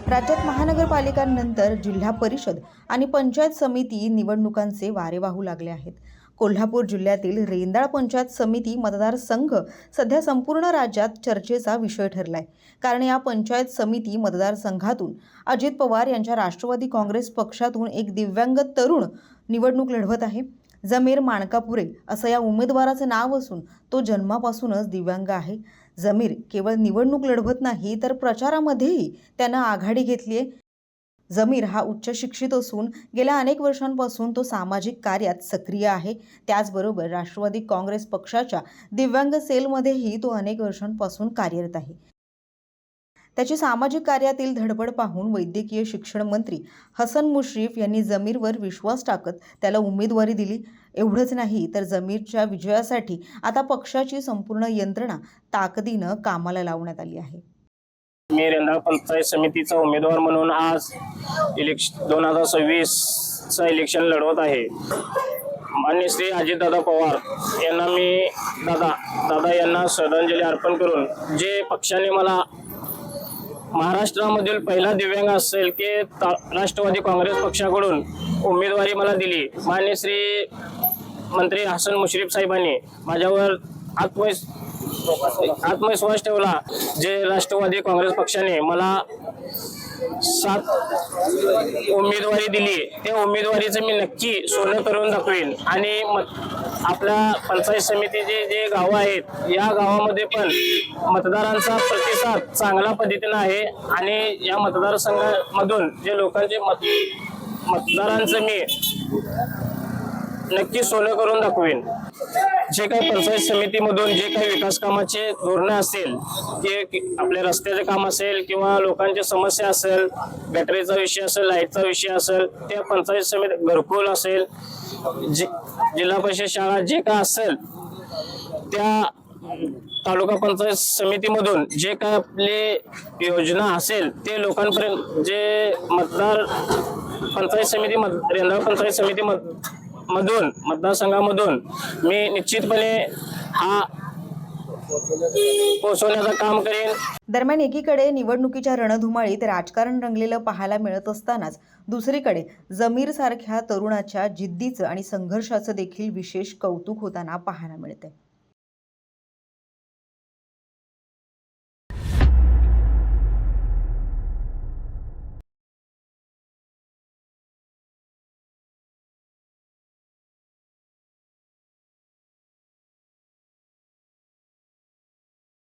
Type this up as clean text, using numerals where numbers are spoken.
राज्यात महानगरपालिकांनंतर जिल्हा परिषद आणि पंचायत समिती निवडणुकांचे वारे वाहू लागले आहेत. कोल्हापूर जिल्ह्यातील रेंदाळ पंचायत समिती मतदारसंघ सध्या संपूर्ण राज्यात चर्चेचा विषय ठरलाय. कारण या पंचायत समिती मतदारसंघातून अजित पवार यांच्या राष्ट्रवादी काँग्रेस पक्षातून एक दिव्यांग तरुण निवडणूक लढवत आहे. जमीर माणकापुरे असं या उमेदवाराचं नाव असून तो जन्मापासूनच दिव्यांग आहे. जमीर केवळ निवडणूक लढवत नाही तर प्रचारामध्येही त्यानं आघाडी घेतली आहे. जमीर हा उच्च शिक्षित असून गेल्या अनेक वर्षांपासून तो सामाजिक कार्यात सक्रिय आहे. त्याचबरोबर राष्ट्रवादी काँग्रेस पक्षाच्या दिव्यांग सेलमध्येही तो अनेक वर्षांपासून कार्यरत आहे. त्याची सामाजिक कार्यातील धडपड पाहून वैद्यकीय शिक्षण मंत्री हसन मुश्रीफ यांनी जमीरवर विश्वास टाकत त्याला उमेदवारी दिली. एवढंच नाही तर जमीरच्या विजयासाठी आता पक्षाची संपूर्ण यंत्रणा ताकदीनं कामाला लावण्यात आली आहे. मी रेंदाळ पंचायत समितीचा उमेदवार म्हणून आज 2026चं इलेक्शन लढवत आहे. माननीय श्री अजितदादा पवार यांना मी दादा यांना श्रद्धांजली अर्पण करून जे पक्षाने मला महाराष्ट्रामधील पहिला दिव्यांग असेल की राष्ट्रवादी काँग्रेस पक्षाकडून उमेदवारी मला दिली. माननीय श्री मंत्री हसन मुश्रीफ साहेबांनी माझ्यावर आत्मविश्वास ठेवला. जे राष्ट्रवादी काँग्रेस पक्षाने मला 7 उमेदवारी दिली त्या उमेदवारीचं मी नक्की सोनं करून दाखवेन. आणि आपल्या पंचायत समितीचे जे गावं आहेत या गावामध्ये पण मतदारांचा प्रतिसाद चांगल्या पद्धतीने आहे. आणि या मतदारसंघामधून जे लोकांचे मतदारांचं मी नक्की सोनं करून दाखवेन. जे काही पंचायत समितीमधून जे काही विकास कामाचे धोरणं असेल की आपल्या रस्त्याचे काम असेल किंवा लोकांच्या समस्या असेल, गटरीचा विषय असेल, लाईटचा विषय असेल, त्या पंचायत समिती घरकुल असेल, जिल्हा परिषद शाळा जे काय असेल त्या तालुका पंचायत समितीमधून जे काय आपले योजना असेल ते लोकांपर्यंत जे पंचायत समिती रेंदाळ पंचायत समिती मधून मतदारसंघामधून मी निश्चितपणे हा पोहोचवण्याचं काम करेन. दरम्यान एकीकडे निवडणुकीच्या रणधुमाळीत राजकारण रंगलेलं पाहायला मिळत असतानाच दुसरीकडे जमीर सारख्या तरुणाच्या जिद्दीचं आणि संघर्षाचं देखील विशेष कौतुक होताना पाहायला मिळते.